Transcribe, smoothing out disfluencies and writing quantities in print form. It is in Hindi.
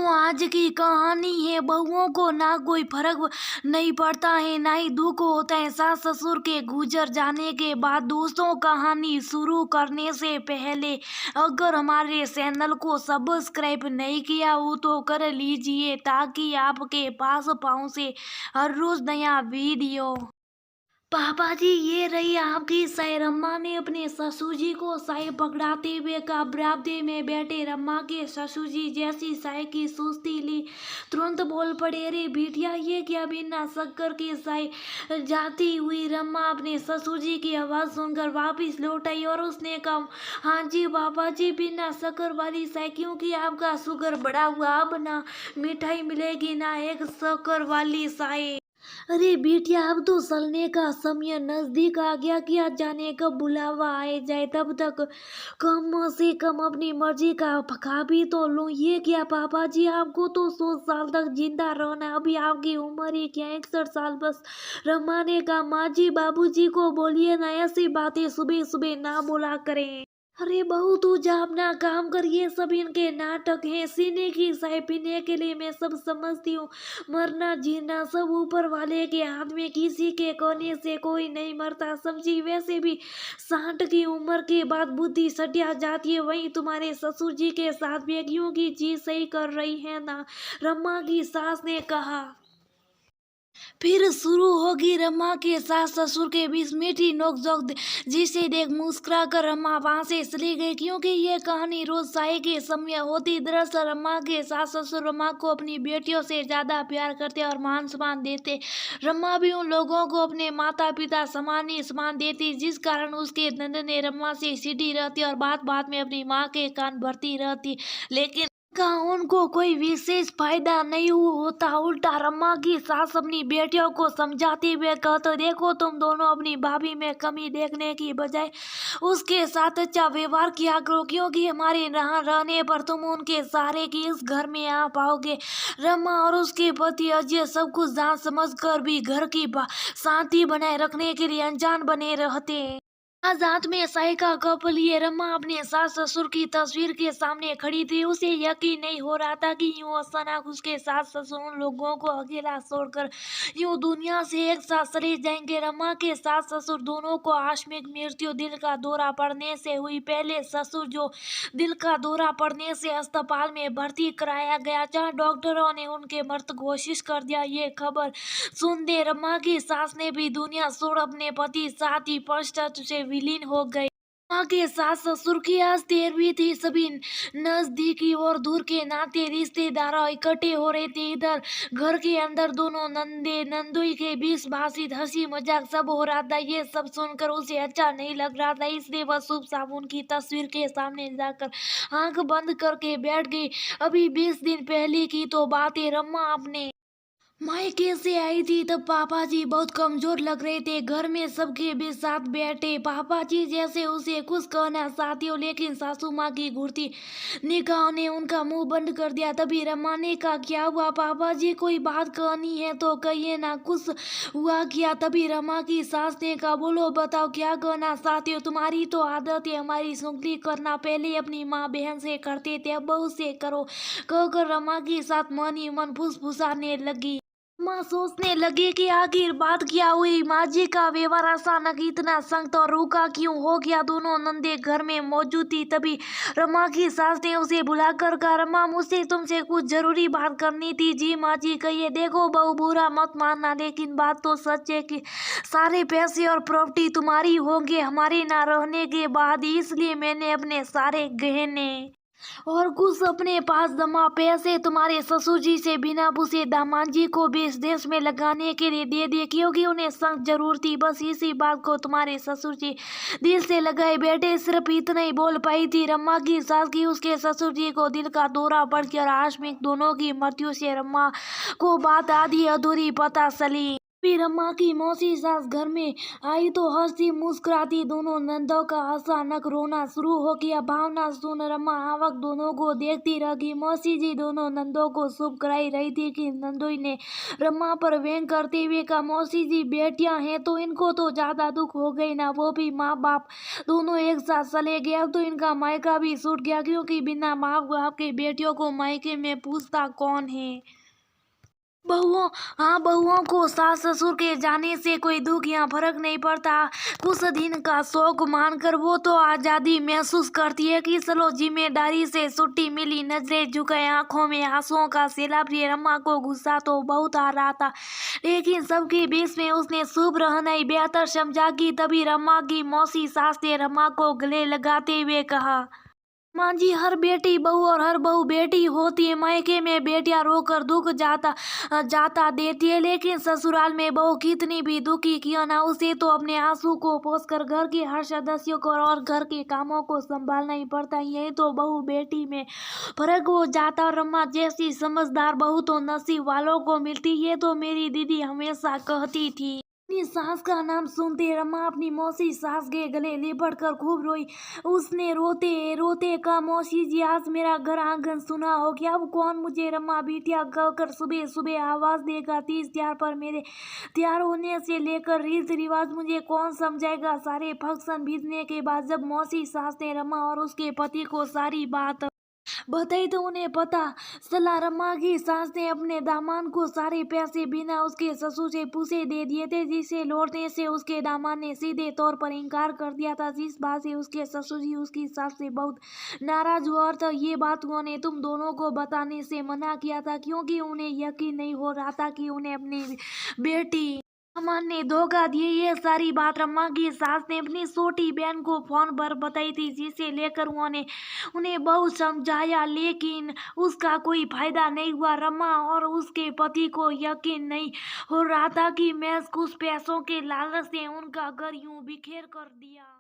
दोस्तों, आज की कहानी है बहुओं को ना कोई फर्क नहीं पड़ता है, ना ही दुख होता है सास ससुर के गुजर जाने के बाद। दोस्तों, कहानी शुरू करने से पहले अगर हमारे चैनल को सब्सक्राइब नहीं किया हो तो कर लीजिए, ताकि आपके पास पहुंचे हर रोज नया वीडियो। पापा जी, ये रही आपकी साई। रम्मा ने अपने ससुर जी को साई पकड़ाते हुए कहा। बरामदे में बैठे रम्मा के ससुर जी जैसी साई की सुस्ती ली, तुरंत बोल पड़े, अरे बिटिया, ये क्या बिना शक्कर की साई? जाती हुई रम्मा अपने ससुर जी की आवाज सुनकर वापिस लौट आई और उसने कहा, हाँ जी पापा जी, बिना शक्कर वाली साई, क्योंकि आपका शुगर बढ़ा हुआ, अब ना मिठाई मिलेगी ना एक शक्कर वाली साई। अरे बेटिया, अब तो चलने का समय नजदीक आ गया, क्या जाने कब बुलावा आए जाए, तब तक कम से कम अपनी मर्जी का पका भी तो लूं। ये क्या पापा जी, आपको तो 100 साल तक जिंदा रहना, अभी आपकी उम्र ही क्या 61 साल बस। रमा ने कहा, माँ जी बाबूजी को बोलिए ना, ऐसी बातें सुबह सुबह ना बोला करें। अरे बहू, तू जा अपना काम कर, ये सब इनके नाटक हैं। सीने की साय पीने के लिए मैं सब समझती हूँ, मरना जीना सब ऊपर वाले के हाथ में, किसी के कहने से कोई नहीं मरता समझी। वैसे भी 60 की उम्र के बाद बुद्धि सटिया जाती है, वहीं तुम्हारे ससुर जी के साथ भी की चीज सही कर रही है ना, रमा की सास ने कहा। फिर शुरू होगी रमा के सास ससुर के बीच मीठी नोकझोंक, जिसे देख मुस्कुरा कर रमा वहां से चली गई, क्योंकि ये कहानी रोज साय के समय होती। दरअसल रमा के सास ससुर रमा को अपनी बेटियों से ज्यादा प्यार करते और मान सम्मान देते। रमा भी उन लोगों को अपने माता पिता समान ही सम्मान देती, जिस कारण उसके नंदने रमा से सीधी रहती और बात बात में अपनी माँ के कान भरती रहती, लेकिन का उनको कोई विशेष फायदा नहीं होता। उल्टा रमा की सास अपनी बेटियों को समझाते हुए कहते, देखो तुम दोनों अपनी भाभी में कमी देखने की बजाय उसके साथ अच्छा व्यवहार किया करो, क्योंकि हमारे यहाँ रहने पर तुम उनके सहारे की इस घर में आ पाओगे। रमा और उसके पति अजय सब कुछ जान समझ कर भी घर की शांति बनाए रखने के लिए अनजान बने रहते हैं। आज रात में साई का कप लिए रमा अपने सास ससुर की तस्वीर के सामने खड़ी थी। उसे यकीन नहीं हो रहा था कि यूं अचानक उसके सास ससुर उन लोगों को अकेला छोड़कर यूं दुनिया से एक साथ चले जाएंगे। रमा के सास ससुर दोनों को आकस्मिक मृत्यु दिल का दौरा पड़ने से हुई। पहले ससुर जो दिल का दौरा पड़ने से अस्पताल में भर्ती कराया गया, जहाँ डॉक्टरों ने उनके मृत घोषित कर दिया। ये खबर सुनते रमा की सास ने भी दुनिया छोड़ अपने पति साथ ही पश्चात से विलीन हो गई। माँ के सास ससुर की आज 13वीं थी। सभी नजदीकी और दूर के नाते रिश्तेदार इकट्ठे हो रहे थे। इधर घर के अंदर दोनों नंदे नंदोई के बीच बातचीत हंसी मजाक सब हो रहा था। ये सब सुनकर उसे अच्छा नहीं लग रहा था, इसलिए वह शुभ साबुन की तस्वीर के सामने जाकर आंख बंद करके बैठ गई। अभी 20 दिन पहले की तो बात है। रमा अपने मायके से आई थी तब पापा जी बहुत कमजोर लग रहे थे। घर में सबके बीच साथ बैठे पापा जी जैसे उसे कुछ कहना चाहती हो, लेकिन सासू माँ की घूरती निगाहों ने उनका मुंह बंद कर दिया। तभी रमा ने कहा, क्या हुआ पापा जी, कोई बात कहनी है तो कहिए ना, कुछ हुआ क्या? तभी रमा की सास ने कहा, बोलो बताओ क्या कहना चाहती हो? तुम्हारी तो आदत है हमारी चुगली करना, पहले अपनी माँ बहन से करते थे, अब बहू से करो, कहकर रमा की साथ मन ही मन फुसफुसाने लगी। माँ सोचने लगी कि आखिर बात क्या हुई, माँ जी का व्यवहार अचानक इतना सख्त और रूखा क्यों हो गया। दोनों नंदे घर में मौजूद थी। तभी रमा की सास ने उसे बुलाकर कहा, रमा मुझसे तुमसे कुछ जरूरी बात करनी थी। जी माँ जी कहिए। देखो बहू, बुरा मत मानना, लेकिन बात तो सच है कि सारे पैसे और प्रॉपर्टी तुम्हारी होंगे हमारे ना रहने के बाद, इसलिए मैंने अपने सारे गहने और कुछ अपने पास जमा पैसे तुम्हारे ससुर जी से बिना पूछे दामाद जी को भी इस देश में लगाने के लिए दे दिए, क्योंकि उन्हें सख्त जरूरत थी। बस इसी बात को तुम्हारे ससुर जी दिल से लगाए बैठे। सिर्फ इतना ही बोल पाई थी रमा की सास की उसके ससुर जी को दिल का दौरा पड़ गया और आकस्मिक दोनों की मृत्यु से रमा को बात आधी अधूरी पता चली। फिर रमा की मौसी सास घर में आई तो हंसती मुस्कुराती दोनों नंदों का अचानक रोना शुरू हो गया। भावना सुन रमा आवक दोनों को देखती रही। मौसी जी दोनों नंदों को शुभ कराई रही थी कि नंदोई ने रमा पर व्यंग करते हुए कहा, मौसी जी बेटियां हैं तो इनको तो ज्यादा दुख हो गई ना, वो भी माँ बाप दोनों एक साथ चले गए। अब तो इनका मायका भी छूट गया, क्योंकि बिना माँ बाप के बेटियों को मायके में पूछता कौन है। बहुओं हाँ, बहुओं को सास ससुर के जाने से कोई दुख या फर्क नहीं पड़ता। कुछ दिन का शौक मानकर वो तो आजादी महसूस करती है कि चलो जिम्मेदारी से छुट्टी मिली। नजरें झुकाए, आंखों में आंसुओं का सैलाब लिए। रमा को गुस्सा तो बहुत आ रहा था, लेकिन सबके बीच में उसने शुभ रहना ही बेहतर समझा। कि तभी रमा की मौसी सास ने रमा को गले लगाते हुए कहा, माँ जी, हर बेटी बहू और हर बहू बेटी होती है। मायके में बेटियां रोकर दुख जाता देती है, लेकिन ससुराल में बहू कितनी भी दुखी क्यों ना, उसे तो अपने आंसू को पोंछकर घर के हर सदस्यों को और घर के कामों को संभालना ही पड़ता है। यही तो बहू बेटी में फर्क हो जाता। रमा जैसी समझदार बहू तो नसीब वालों को मिलती है, तो मेरी दीदी हमेशा कहती थी। अपनी सास का नाम सुनते रमा अपनी मौसी सास के गले लिपट कर खूब रोई। उसने रोते रोते कहा, मौसी जी, आज मेरा घर आंगन सुना हो गया, अब कौन मुझे रमा बिटिया कहकर सुबह सुबह आवाज देगा। तीज त्योहार पर मेरे तैयार होने से लेकर रीति रिवाज मुझे कौन समझाएगा। सारे फंक्शन बीतने के बाद जब मौसी सास ने रमा और उसके पति को सारी बात बताई तो उन्हें पता चला रमा की सास ने अपने दामाद को सारे पैसे बिना उसके ससुर से पूछे दे दिए थे, जिसे लौटने से उसके दामाद ने सीधे तौर पर इनकार कर दिया था। जिस बात से उसके ससुर जी उसकी सास से बहुत नाराज हुआ, और तो ये बात उन्होंने तुम दोनों को बताने से मना किया था, क्योंकि उन्हें यकीन नहीं हो रहा था कि उन्हें अपनी बेटी अमन ने धोखा दिया। ये सारी बात रमा की सास ने अपनी छोटी बहन को फोन पर बताई थी, जिसे लेकर उन्होंने उन्हें बहुत समझाया, लेकिन उसका कोई फायदा नहीं हुआ। रमा और उसके पति को यकीन नहीं हो रहा था कि मैं कुछ पैसों के लालच से उनका घर यूं बिखेर कर दिया।